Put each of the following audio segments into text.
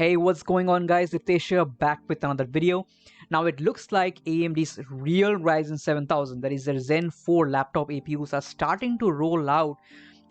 Hey, what's going on guys? Ritesh here, back with another video. Now it looks like AMD's real Ryzen 7000, that is their Zen 4 laptop APUs, are starting to roll out,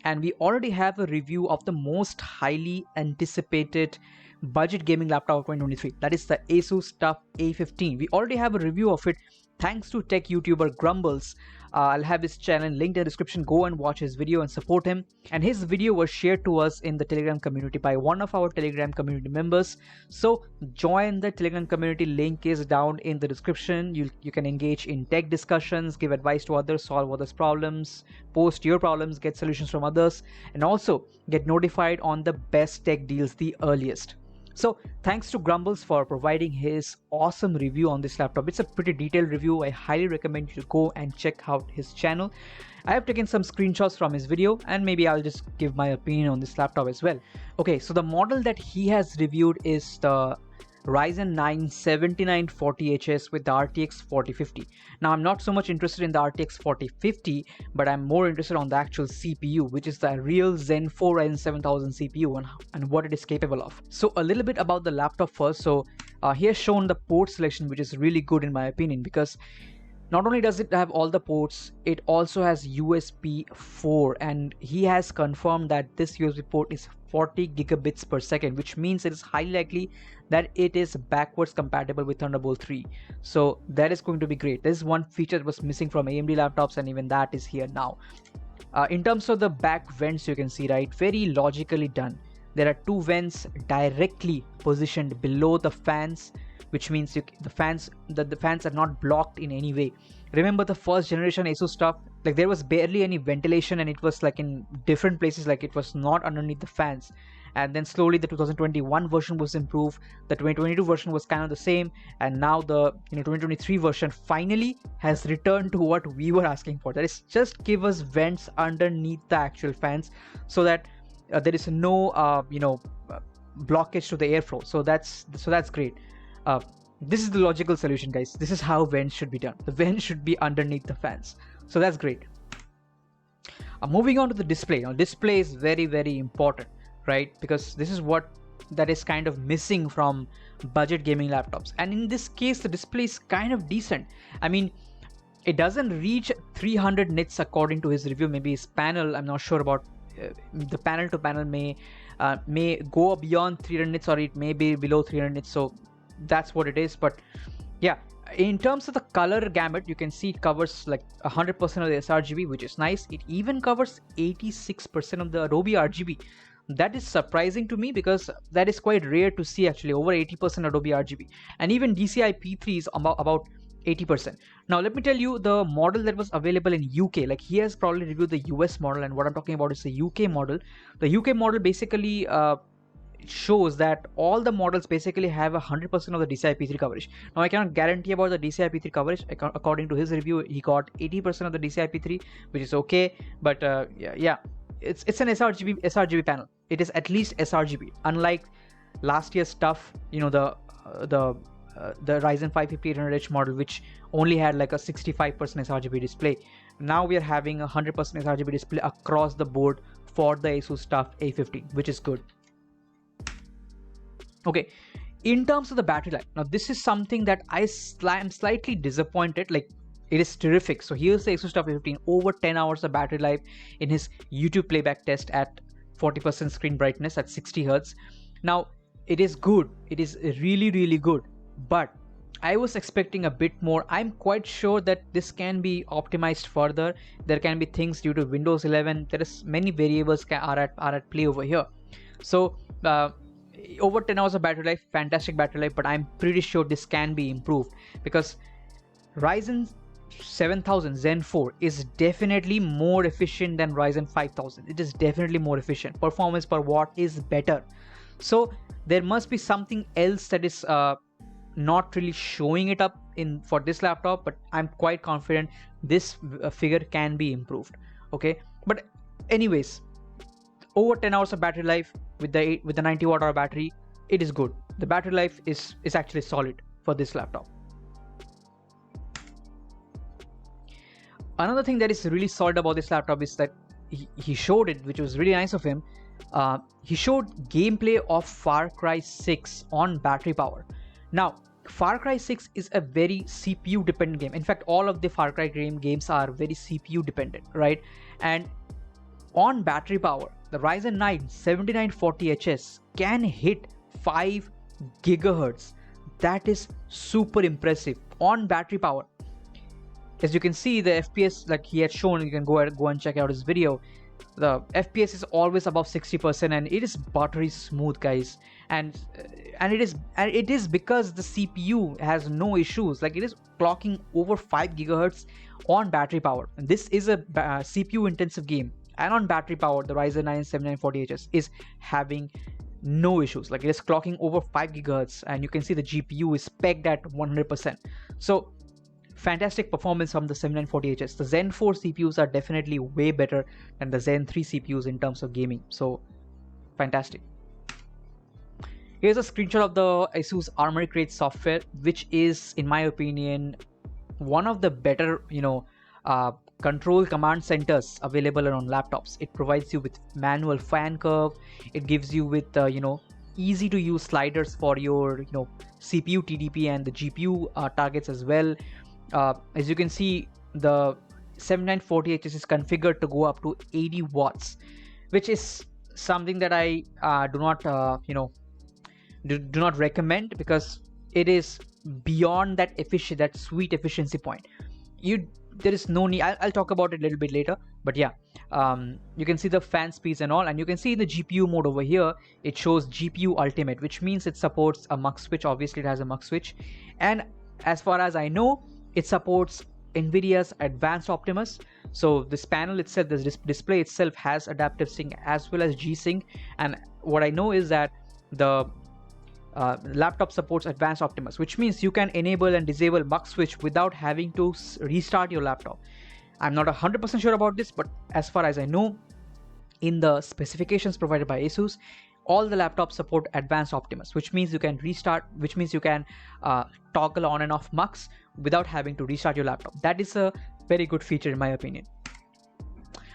and we already have a review of the most highly anticipated budget gaming laptop of 2023. That is the Asus TUF A15. We already have a review of it thanks to tech YouTuber Grumblez. I'll have his channel linked in the description. Go and watch his video and support him. And his video was shared to us in the Telegram community by one of our Telegram community members. So join the Telegram community. Link is down in the description. You can engage in tech discussions, give advice to others, solve others' problems, post your problems, get solutions from others, and also get notified on the best tech deals the earliest. So thanks to Grumblez for providing his awesome review on this laptop. It's a pretty detailed review. I highly recommend you to go and check out his channel. I have taken some screenshots from his video and maybe I'll just give my opinion on this laptop as well. Okay, so the model that he has reviewed is the Ryzen 9 7940HS with the RTX 4050. Now I'm not so much interested in the RTX 4050, but I'm more interested on the actual CPU, which is the real Zen 4 Ryzen 7000 CPU and what it is capable of. So a little bit about the laptop first. So he has shown the port selection, which is really good in my opinion, because not only does it have all the ports, it also has USB 4, and he has confirmed that this USB port is 40 gigabits per second, which means it is highly likely that it is backwards compatible with Thunderbolt 3. So that is going to be great. This is one feature that was missing from AMD laptops, and even that is here now. In terms of the back vents, you can see, right, very logically done. There are two vents directly positioned below the fans, which means the fans are not blocked in any way. Remember the first generation Asus stuff, like there was barely any ventilation and it was like in different places, like it was not underneath the fans. And then slowly the 2021 version was improved, the 2022 version was kind of the same, and now the 2023 version finally has returned to what we were asking for. That is, just give us vents underneath the actual fans so that there is no blockage to the airflow. So that's great. This is the logical solution, guys. This is how vents should be done. The vents should be underneath the fans. So that's great. Moving on to the display. Now, display is very, very important, right? Because this is what that is kind of missing from budget gaming laptops. And in this case, the display is kind of decent. I mean, it doesn't reach 300 nits according to his review. Maybe his panel, I'm not sure about. The panel to panel may go beyond 300 nits, or it may be below 300 nits. So that's what it is. But yeah, in terms of the color gamut, you can see it covers like 100% of the sRGB, which is nice. It even covers 86% of the Adobe RGB. That is surprising to me because that is quite rare to see, actually, over 80% Adobe RGB. And even DCI-P3 is about 80%. Now let me tell you the model that was available in UK. Like, he has probably reviewed the US model, and what I'm talking about is the UK model. The UK model basically shows that all the models basically have 100% of the DCI-P3 coverage. Now I cannot guarantee about the DCI-P3 coverage. According to his review, he got 80% of the DCI-P3, which is okay. But yeah, it's an sRGB panel. It is at least sRGB, unlike last year's stuff, the Ryzen 5 5800H model, which only had like a 65% sRGB display. Now we are having a 100% sRGB display across the board for the Asus TUF A15, which is good. Okay, in terms of the battery life, now this is something that I am slightly disappointed. Like, it is terrific. So here's the Asus TUF A15, over 10 hours of battery life in his YouTube playback test at 40% screen brightness at 60 Hz. Now it is good. It is really, really good. But I was expecting a bit more. I'm quite sure that this can be optimized further. There can be things due to Windows 11. There is many variables are at play over here. So over 10 hours of battery life, fantastic battery life, but I'm pretty sure this can be improved because Ryzen 7000 Zen 4 is definitely more efficient than Ryzen 5000. It is definitely more efficient. Performance per watt is better. So there must be something else that is not really showing it up for this laptop, but I'm quite confident this figure can be improved. Okay, but anyways, over 10 hours of battery life with the 90 watt hour battery, it is good. The battery life is actually solid for this laptop. Another thing that is really solid about this laptop is that he showed it, which was really nice of him, he showed gameplay of Far Cry 6 on battery power. Now, Far Cry 6 is a very CPU dependent game. In fact, all of the Far Cry games are very CPU dependent, right? And on battery power, the Ryzen 9 7940HS can hit 5 gigahertz. That is super impressive on battery power. As you can see, the FPS, like he had shown, you can go and check out his video. The FPS is always above 60%, and it is buttery smooth, guys. And it is because the CPU has no issues. Like, it is clocking over 5 gigahertz on battery power. And this is a CPU intensive game. And on battery power, the Ryzen 9 7940HS is having no issues. Like, it is clocking over 5 gigahertz, and you can see the GPU is pegged at 100%. So fantastic performance from the 7940HS. The Zen 4 CPUs are definitely way better than the Zen 3 CPUs in terms of gaming. So fantastic. Here's a screenshot of the Asus Armory Crate software, which is, in my opinion, one of the better, control command centers available on laptops. It provides you with manual fan curve. It gives you with easy to use sliders for your CPU TDP and the GPU targets as well. As you can see, the 7940HS is configured to go up to 80 watts, which is something that I do not recommend, because it is beyond that sweet efficiency point. There is no need. I'll talk about it a little bit later, but yeah, you can see the fan speeds and all, and you can see in the GPU mode over here, it shows GPU Ultimate, which means it supports a mux switch. Obviously, it has a mux switch, and as far as I know, it supports Nvidia's advanced Optimus. So this panel itself, this display itself, has adaptive sync as well as G-Sync, and what I know is that the laptop supports advanced Optimus, which means you can enable and disable mux switch without having to restart your laptop. I'm not 100% sure about this, but as far as I know, in the specifications provided by Asus, all the laptops support advanced Optimus, which means you can restart, which means you can toggle on and off mux without having to restart your laptop. That is a very good feature in my opinion.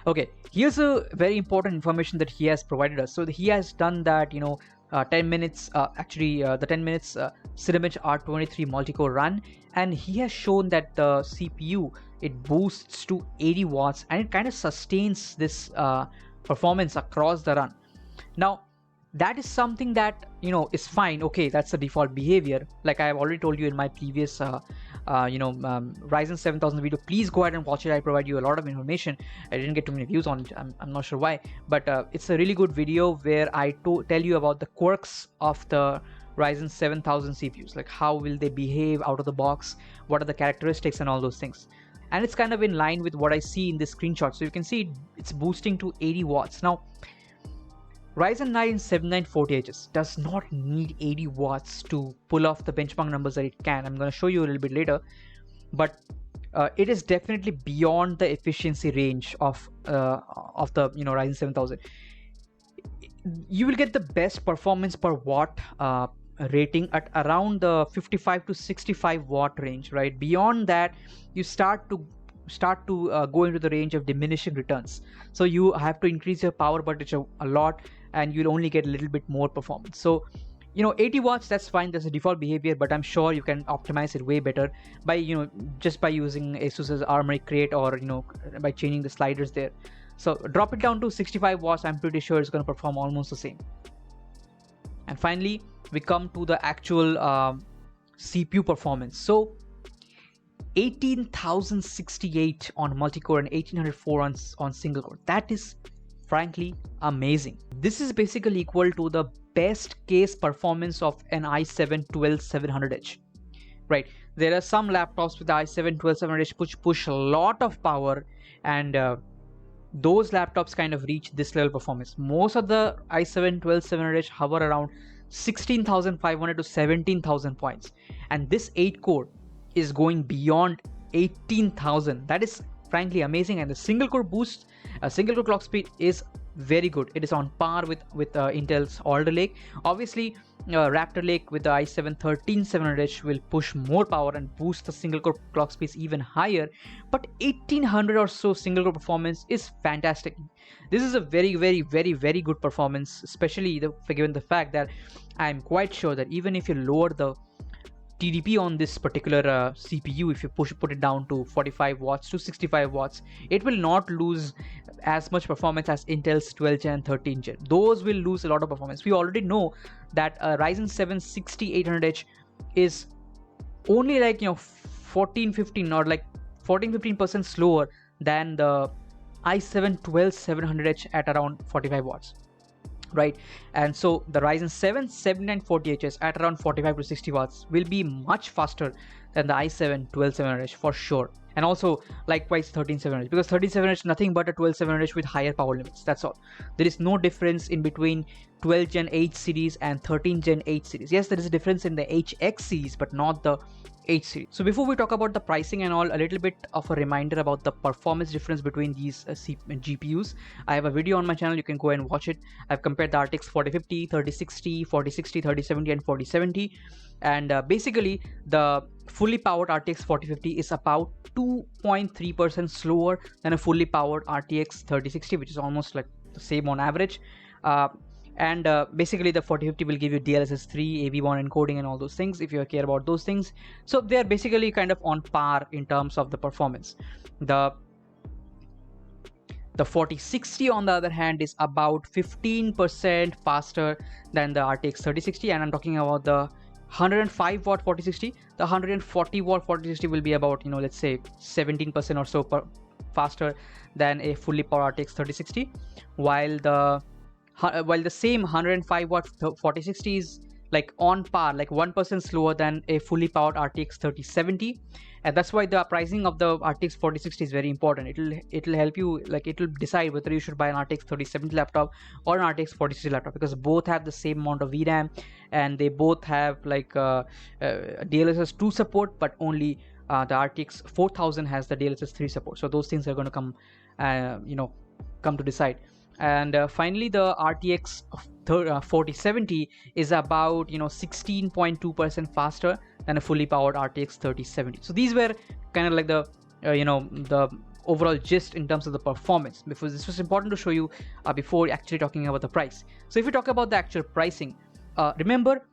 Okay, here's a very important information that he has provided us. So he has done that 10 minutes the 10 minutes Cinebench R23 multi-core run, and he has shown that the CPU, it boosts to 80 watts and it kind of sustains this performance across the run. Now that is something that is fine. Okay, that's the default behavior. Like I have already told you in my previous Ryzen 7000 video. Please go ahead and watch it. I provide you a lot of information. I didn't get too many views on it. I'm not sure why, but it's a really good video where I tell you about the quirks of the Ryzen 7000 CPUs, like how will they behave out of the box, what are the characteristics and all those things. And it's kind of in line with what I see in this screenshot. So you can see it's boosting to 80 watts. Now, Ryzen 9 7940HS does not need 80 watts to pull off the benchmark numbers that it can. I'm going to show you a little bit later, but it is definitely beyond the efficiency range of the Ryzen 7000. You will get the best performance per watt rating at around the 55 to 65 watt range, right? Beyond that, you start to go into the range of diminishing returns. So you have to increase your power budget a lot, and you'll only get a little bit more performance. So 80 watts, that's fine, that's a default behavior, but I'm sure you can optimize it way better by just by using Asus's Armory Crate, or by changing the sliders there. So drop it down to 65 watts. I'm pretty sure it's going to perform almost the same. And finally, we come to the actual CPU performance. So 18,068 on multi-core and 1804 on single core. That is frankly amazing. This is basically equal to the best case performance of an i7-12700H, right? There are some laptops with the i7-12700H which push a lot of power, and those laptops kind of reach this level performance. Most of the i7-12700H hover around 16,500 to 17,000 points, and this 8 core is going beyond 18,000. That is frankly amazing. And the single core boost, single core clock speed is very good. It is on par with Intel's Alder Lake. Obviously, Raptor Lake with the i7-13700H will push more power and boost the single core clock speeds even higher, but 1800 or so single core performance is fantastic. This is a very good performance, especially given the fact that I'm quite sure that even if you lower the TDP on this particular CPU, if you put it down to 45 watts to 65 watts, it will not lose as much performance as Intel's 12 gen and 13 gen. Those will lose a lot of performance. We already know that Ryzen 7 6800H is only like 14-15 or like 14-15% slower than the i7 12700H at around 45 watts. Right, and so the Ryzen 7 7940HS at around 45 to 60 watts will be much faster than the i7 12700H for sure, and also likewise 13700H, because 13700H nothing but a 12700H with higher power limits. That's all. There is no difference in between 12 gen 8 series and 13 gen 8 series. Yes, there is a difference in the HX series, but not the H series. So before we talk about the pricing and all, a little bit of a reminder about the performance difference between these GPUs. I have a video on my channel, you can go and watch it. I've compared the RTX 4050, 3060, 4060, 3070 and 4070, and basically the fully powered RTX 4050 is about 2.3% slower than a fully powered RTX 3060, which is almost like the same on average. And basically the 4050 will give you DLSS 3, AV1 encoding and all those things if you care about those things. So they are basically kind of on par in terms of the performance. The 4060 on the other hand is about 15% faster than the RTX 3060, and I'm talking about the 105 watt 4060. The 140 watt 4060 will be about, let's say 17% or so faster than a fully powered RTX 3060, while the same 105 watt 4060 is like on par, like 1% slower than a fully powered RTX 3070, and that's why the pricing of the RTX 4060 is very important. It'll help you, like it'll decide whether you should buy an RTX 3070 laptop or an RTX 4060 laptop, because both have the same amount of VRAM and they both have like DLSS 2 support, but only the RTX 4000 has the DLSS 3 support. So those things are going to come come to decide. And finally, the RTX 4070 is about 16.2% faster than a fully powered RTX 3070. So these were kind of like the the overall gist in terms of the performance, because this was important to show you before actually talking about the price. So if you talk about the actual pricing, remember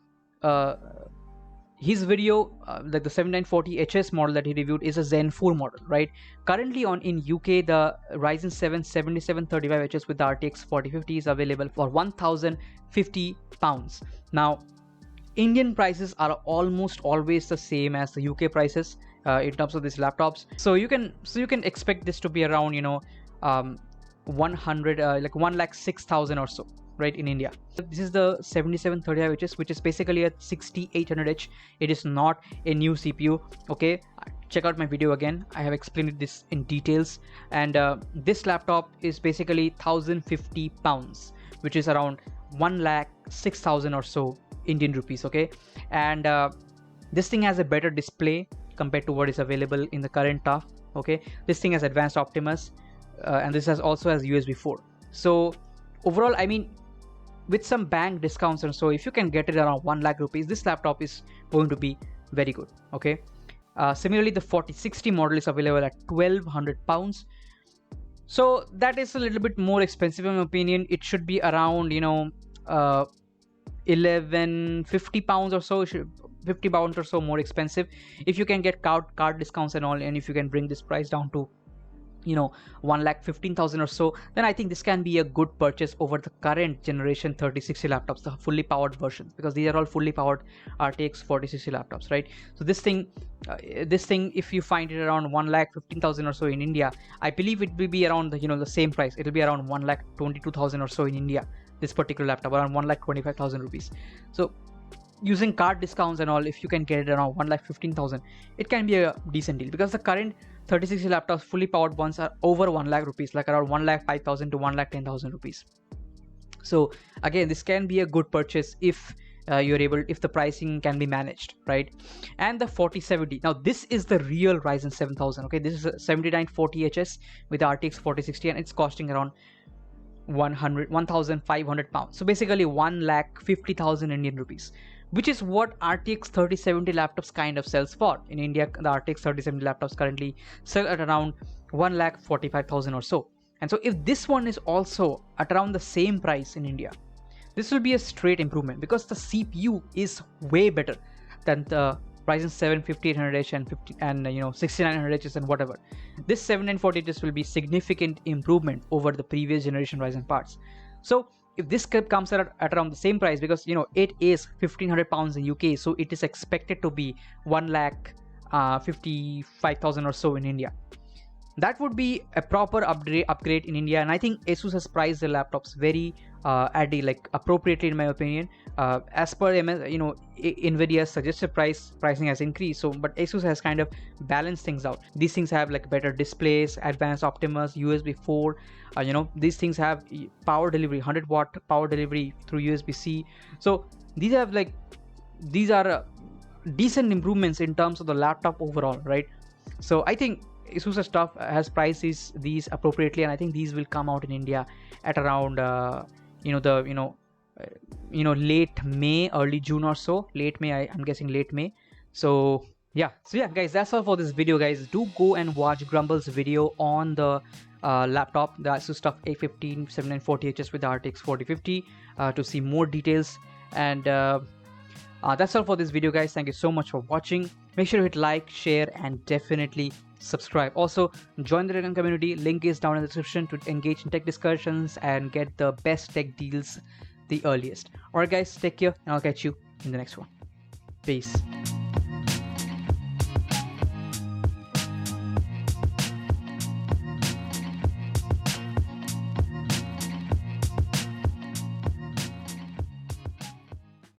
his video, like the 7940HS model that he reviewed, is a Zen 4 model, right? Currently in UK, the Ryzen 7 7735HS with the RTX 4050 is available for £1,050. Now, Indian prices are almost always the same as the UK prices in terms of these laptops. So you can expect this to be around 1,06,000 or so, right, in India. This is the 7735HS, which is basically a 6800H. It is not a new CPU. Okay, check out my video again. I have explained this in details. And this laptop is basically £1,050, which is around 1,06,000 or so Indian rupees. Okay, and this thing has a better display compared to what is available in the current TUF. Okay, this thing has advanced Optimus, and this also has USB 4. So overall, I mean, with some bank discounts and so, if you can get it around 1 lakh rupees, this laptop is going to be very good. Okay, similarly, the 4060 model is available at £1,200. So that is a little bit more expensive in my opinion. It should be around £1,150 or so, £50 or so more expensive. If you can get card discounts and all, and if you can bring this price down to 1,15,000 or so, then I think this can be a good purchase over the current generation 3060 laptops, the fully powered versions, because these are all fully powered RTX 4060 laptops, right? So this thing, if you find it around 1,15,000 or so in India, I believe it will be around the same price. It will be around 1,22,000 or so in India. This particular laptop around 1,25,000 rupees. So using card discounts and all, if you can get it around 1,15,000, it can be a decent deal, because the current 3060 laptops, fully powered ones, are over 1 lakh rupees, like around 1,05,000 to 1,10,000 rupees. So again, this can be a good purchase if if the pricing can be managed, right? And the 4070, now this is the real Ryzen 7000. Okay, this is a 7940HS with RTX 4060, and it's costing around 1,500 pounds. So basically 1,50,000 Indian rupees, which is what RTX 3070 laptops kind of sells for. In India, the RTX 3070 laptops currently sell at around 1,45,000 or so. And so if this one is also at around the same price in India, this will be a straight improvement because the CPU is way better than the Ryzen 7 5800H and 6900Hs and whatever. This 7940Hs will be significant improvement over the previous generation Ryzen parts. So if this comes at around the same price, because it is 1,500 pounds in UK, so it is expected to be 1,55,000 or so in India. That would be a proper upgrade in India, and I think Asus has priced their laptops very appropriately in my opinion. As per Nvidia's suggested pricing has increased, so but Asus has kind of balanced things out. These things have like better displays, advanced Optimus, USB 4. These things have power delivery, 100-watt power delivery through USB-C. So these are decent improvements in terms of the laptop overall, right? So I think Asus TUF has priced these appropriately, and I think these will come out in India at around late May, early June or so. Late May, I'm guessing late May. So yeah, guys, that's all for this video, guys. Do go and watch Grumblez's video on the laptop, the Asus TUF A15 7940Hs with the RTX 4050 to see more details. And that's all for this video, guys. Thank you so much for watching. Make sure to hit like, share, and definitely subscribe. Also, join the Telegram community. Link is down in the description to engage in tech discussions and get the best tech deals the earliest. Alright guys, take care, and I'll catch you in the next one. Peace.